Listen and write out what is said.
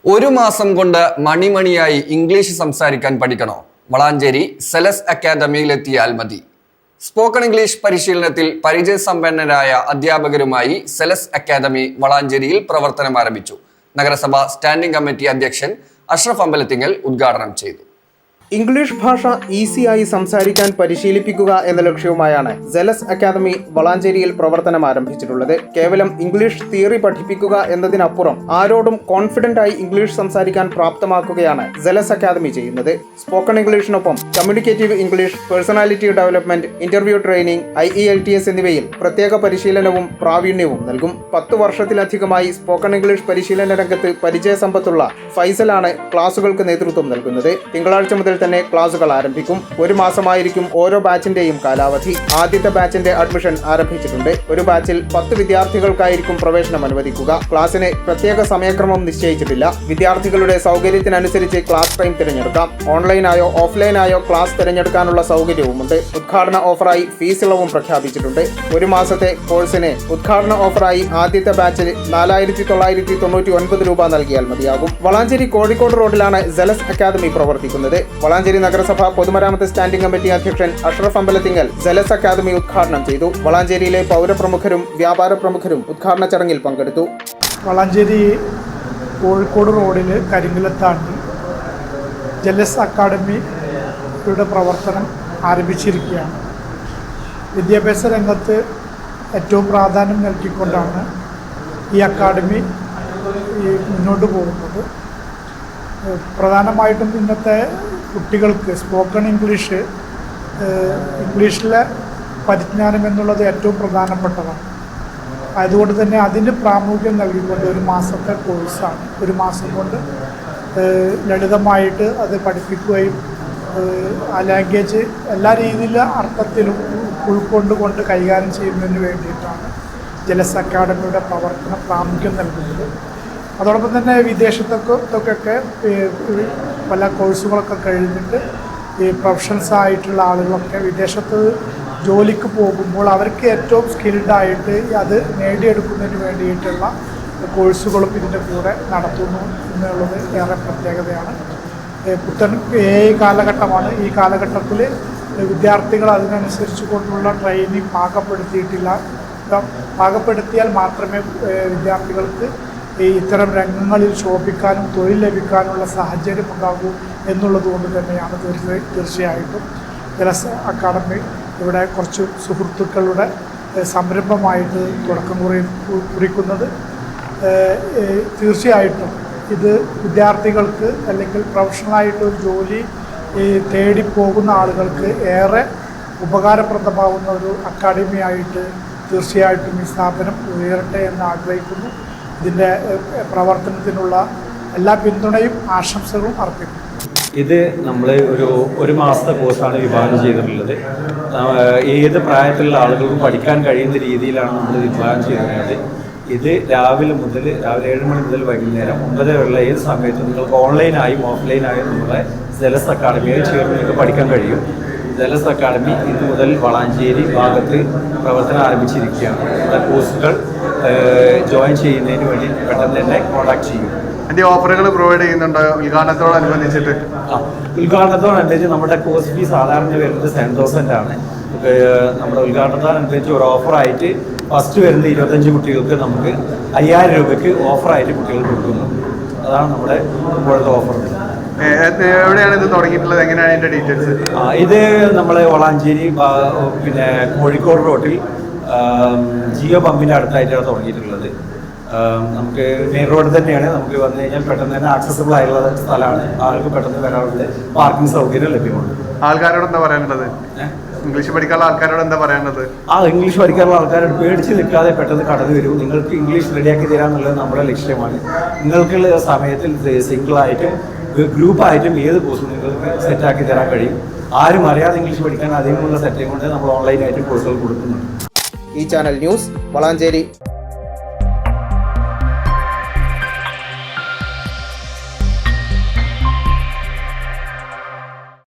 ഒരു മാസം കൊണ്ട് മണിമണിയായി ഇംഗ്ലീഷ് സംസാരിക്കാൻ പഠിക്കണോ? വളാഞ്ചേരി സെലസ് അക്കാദമിയിലെത്തിയാൽ മതി. സ്പോക്കൺ ഇംഗ്ലീഷ് പരിശീലനത്തിൽ പരിചയസമ്പന്നരായ അധ്യാപകരുമായി സെലസ് അക്കാദമി വളാഞ്ചേരിയിൽ പ്രവർത്തനം ആരംഭിച്ചു. നഗരസഭ സ്റ്റാൻഡിംഗ് കമ്മിറ്റി അധ്യക്ഷൻ അഷ്റഫ് അമ്പലത്തിങ്ങൽ ഉദ്ഘാടനം ചെയ്തു. ഇംഗ്ലീഷ് ഭാഷ ഈസിയായി സംസാരിക്കാൻ പരിശീലിപ്പിക്കുക എന്ന ലക്ഷ്യവുമായാണ് സെലസ് അക്കാദമി വളാഞ്ചേരിയിൽ പ്രവർത്തനം ആരംഭിച്ചിട്ടുള്ളത്. കേവലം ഇംഗ്ലീഷ് തിയറി പഠിപ്പിക്കുക എന്നതിനപ്പുറം ആരോടും കോൺഫിഡന്റ് ആയി ഇംഗ്ലീഷ് സംസാരിക്കാൻ പ്രാപ്തമാക്കുകയാണ് സെലസ് അക്കാദമി ചെയ്യുന്നത്. സ്പോക്കൺ ഇംഗ്ലീഷിനൊപ്പം communicative English, personality development, interview training, IELTS എന്നിവയിൽ പ്രത്യേക പരിശീലനവും പ്രാവീണ്യവും നൽകും. 10 വർഷത്തിലധികമായി സ്പോക്കൺ ഇംഗ്ലീഷ് പരിശീലന രംഗത്ത് പരിചയസമ്പത്തുള്ള ഫൈസലാണ് ക്ലാസുകൾക്ക് നേതൃത്വം നൽകുന്നത്. തിങ്കളാഴ്ച മുതൽ തന്നെ ക്ലാസുകൾ ആരംഭിക്കും. 1 മാസമായിരിക്കും ഓരോ ബാച്ചിന്റെയും കാലാവധി. ആദ്യത്തെ ബാച്ചിന്റെ അഡ്മിഷൻ ആരംഭിച്ചിട്ടുണ്ട്. ഒരു ബാച്ചിൽ 10 വിദ്യാർത്ഥികൾക്കായിരിക്കും പ്രവേശനം അനുവദിക്കുക. ക്ലാസ്സിന് പ്രത്യേക സമയക്രമം നിശ്ചയിച്ചിട്ടില്ല. വിദ്യാർത്ഥികളുടെ സൗകര്യത്തിനനുസരിച്ച് ക്ലാസ് ടൈം തിരഞ്ഞെടുക്കാം. ഓൺലൈനായോ ഓഫ്ലൈനായോ ക്ലാസ് തിരഞ്ഞെടുക്കാനുള്ള സൗകര്യവുമുണ്ട്. ഉദ്ഘാടന ഓഫറായി ഫീസ് ഇളവും പ്രഖ്യാപിച്ചിട്ടുണ്ട്. 1 മാസത്തെ കോഴ്സിന് ഉദ്ഘാടന ഓഫറായി ആദ്യത്തെ ബാച്ചിൽ 4,999 രൂപ നൽകിയാൽ മതിയാകും. വളാഞ്ചേരി കോഴിക്കോട് റോഡിലാണ് സെലസ് അക്കാദമി പ്രവർത്തിക്കുന്നത്. വളാഞ്ചേരി നഗരസഭ പൊതുമരാമത്ത് സ്റ്റാൻഡിംഗ് കമ്മിറ്റി അധ്യക്ഷൻ അഷ്റഫ് അമ്പലത്തിങ്ങൽ സെലസ് അക്കാദമി ഉദ്ഘാടനം ചെയ്തു. വളാഞ്ചേരിയിലെ പൗരപ്രമുഖരും വ്യാപാര പ്രമുഖരും ഉദ്ഘാടന ചടങ്ങിൽ പങ്കെടുത്തു. വളാഞ്ചേരി കോഴിക്കോട് റോഡിൽ കരിങ്കിലത്താണ് സെലസ് അക്കാദമിയുടെ പ്രവർത്തനം ആരംഭിച്ചിരിക്കുകയാണ്. വിദ്യാഭ്യാസ രംഗത്ത് ഏറ്റവും പ്രാധാന്യം നൽകിക്കൊണ്ടാണ് ഈ അക്കാദമി മുന്നോട്ട് പോകുന്നത്. പ്രധാനമായിട്ടും ഇന്നത്തെ കുട്ടികൾക്ക് സ്പോക്കൺ ഇംഗ്ലീഷിലെ പരിജ്ഞാനം എന്നുള്ളത് ഏറ്റവും പ്രധാനപ്പെട്ടതാണ്. അതുകൊണ്ട് തന്നെ അതിന് പ്രാമുഖ്യം നൽകിക്കൊണ്ട് 1 മാസത്തെ കോഴ്സാണ്. 1 മാസം കൊണ്ട് ലളിതമായിട്ട് അത് പഠിപ്പിക്കുകയും ആ ലാംഗ്വേജ് എല്ലാ രീതിയിലും അർത്ഥത്തിലും ഉൾക്കൊണ്ടുകൊണ്ട് കൈകാര്യം ചെയ്യുന്നതിന് വേണ്ടിയിട്ടാണ് സെലസ് അക്കാദമിയുടെ പ്രവർത്തനം പ്രാമുഖ്യം നൽകുന്നത്. അതോടൊപ്പം തന്നെ വിദേശത്തൊക്കെ പല കോഴ്സുകളൊക്കെ കഴിഞ്ഞിട്ട് ഈ പ്രൊഫഷണൽസ് ആയിട്ടുള്ള ആളുകളൊക്കെ വിദേശത്ത് ജോലിക്ക് പോകുമ്പോൾ അവർക്ക് ഏറ്റവും സ്കിൽഡായിട്ട് അത് നേടിയെടുക്കുന്നതിന് വേണ്ടിയിട്ടുള്ള കോഴ്സുകളും ഇതിൻ്റെ കൂടെ നടത്തുന്നു എന്നുള്ളത് ഏറെ പ്രത്യേകതയാണ്. പുത്തൻ കാലഘട്ടമാണ്. ഈ കാലഘട്ടത്തിൽ വിദ്യാർത്ഥികൾ അതിനനുസരിച്ച് കൊണ്ടുള്ള ട്രെയിനിങ് പാകപ്പെടുത്തിയാൽ മാത്രമേ വിദ്യാർത്ഥികൾക്ക് ഇത്തരം രംഗങ്ങളിൽ ശോഭിക്കാനും തൊഴിൽ ലഭിക്കാനുള്ള സാഹചര്യം ഉണ്ടാകൂ എന്നുള്ളത് കൊണ്ട് തന്നെയാണ് തീർച്ചയായിട്ടും സെലസ് അക്കാദമി ഇവിടെ കുറച്ച് സുഹൃത്തുക്കളുടെ സംരംഭമായിട്ട് തുടക്കം കുറിക്കുന്നത്. തീർച്ചയായിട്ടും ഇത് വിദ്യാർത്ഥികൾക്ക് അല്ലെങ്കിൽ പ്രൊഫഷണലായിട്ടൊരു ജോലി തേടിപ്പോകുന്ന ആളുകൾക്ക് ഏറെ ഉപകാരപ്രദമാവുന്ന ഒരു അക്കാദമിയായിട്ട് തീർച്ചയായിട്ടും ഈ സ്ഥാപനം ഉയരട്ടെ എന്ന് ആഗ്രഹിക്കുന്നു. ഇതിൻ്റെ പ്രവർത്തനത്തിനുള്ള എല്ലാ പിന്തുണയും ആശംസകളും അർപ്പിക്കുന്നു. ഇത് നമ്മൾ ഒരു മാസത്തെ കോഴ്സാണ് വിഭാവനം ചെയ്തിട്ടുള്ളത്. ഏത് പ്രായത്തിലുള്ള ആളുകൾക്കും പഠിക്കാൻ കഴിയുന്ന രീതിയിലാണ് നമ്മൾ വിഭാവനം ചെയ്തിട്ടുള്ളത്. ഇത് രാവിലെ 7 മണി മുതൽ വൈകുന്നേരം 9 വരെയുള്ള ഏത് സമയത്തും നിങ്ങൾക്ക് ഓൺലൈനായും ഓഫ്ലൈനായും നമ്മളെ സെലസ് അക്കാദമിയിൽ ചേർന്ന് നിങ്ങൾക്ക് പഠിക്കാൻ കഴിയും. സെലസ് അക്കാദമി ഇന്ന് മുതൽ വളാഞ്ചേരി ഭാഗത്ത് പ്രവർത്തനം ആരംഭിച്ചിരിക്കുകയാണ്. നമ്മുടെ കോഴ്സുകൾ ജോയിൻ ചെയ്യുന്നതിന് വേണ്ടി പെട്ടെന്ന് തന്നെ കോൺടാക്ട് ചെയ്യും. അതിൻ്റെ ഓഫറുകൾ പ്രൊവൈഡ് ചെയ്യുന്നുണ്ട് ഉദ്ഘാടനത്തോടനുബന്ധിച്ചിട്ട്? ഉദ്ഘാടനത്തോടനുബന്ധിച്ച് നമ്മുടെ കോഴ്സ് ഫീ സാധാരണ വരുന്നത് 7,000 ആണ്. നമ്മുടെ ഉദ്ഘാടനത്തോടനുബന്ധിച്ച് ഒരു ഓഫറായിട്ട് ഫസ്റ്റ് വരുന്ന 25 കുട്ടികൾക്ക് നമുക്ക് 5,000 രൂപയ്ക്ക് ഓഫറായിട്ട് കുട്ടികൾ കൊടുക്കുന്നു. അതാണ് നമ്മുടെ ഇപ്പോഴത്തെ ഓഫർ. എവിടെയാണ് ഇത് തുടങ്ങിയിട്ടുള്ളത്? എങ്ങനെയാണ് അതിൻ്റെ ഡീറ്റെയിൽസ്? ഇത് നമ്മളെ വളാഞ്ചേരി പിന്നെ കോഴിക്കോട് റോഡിൽ ജിയോ പമ്പിൻ്റെ അടുത്തായിട്ടാണ് തുടങ്ങിയിട്ടുള്ളത്. നമുക്ക് മെയിൻ റോഡ് തന്നെയാണ്. നമുക്ക് വന്നു കഴിഞ്ഞാൽ പെട്ടെന്ന് തന്നെ ആക്സസിബിൾ ആയിട്ടുള്ള സ്ഥലമാണ്. ആൾക്ക് പെട്ടെന്ന് വരാനുള്ള പാർക്കിംഗ് സൗകര്യം ലഭ്യമാണ്. ആൾക്കാരോട് എന്താ പറയാനുള്ളത്? ഇംഗ്ലീഷ് പഠിക്കാനുള്ള ആൾക്കാരോട് എന്താ പറയാനുള്ളത്? ഇംഗ്ലീഷ് പഠിക്കാനുള്ള ആൾക്കാരോട് പേടിച്ച് നിൽക്കാതെ പെട്ടെന്ന് കടന്നു വരൂ. നിങ്ങൾക്ക് ഇംഗ്ലീഷ് റെഡിയാക്കി തരാമെന്നുള്ളത് നമ്മുടെ ലക്ഷ്യമാണ്. നിങ്ങൾക്കുള്ള സമയത്തിൽ സിംഗിളായിട്ടും ഗ്രൂപ്പായിട്ടും ഏത് കോഴ്സും നിങ്ങൾക്ക് സെറ്റാക്കി തരാൻ കഴിയും. ആരും അറിയാതെ ഇംഗ്ലീഷ് പഠിക്കാൻ അധികമുള്ള സെറ്റിംഗ് കൊണ്ട് നമ്മൾ ഓൺലൈനായിട്ട് കോഴ്സുകൾ കൊടുക്കുന്നുണ്ട്. ഈ ചാനൽ ന്യൂസ് വളാഞ്ചേരി.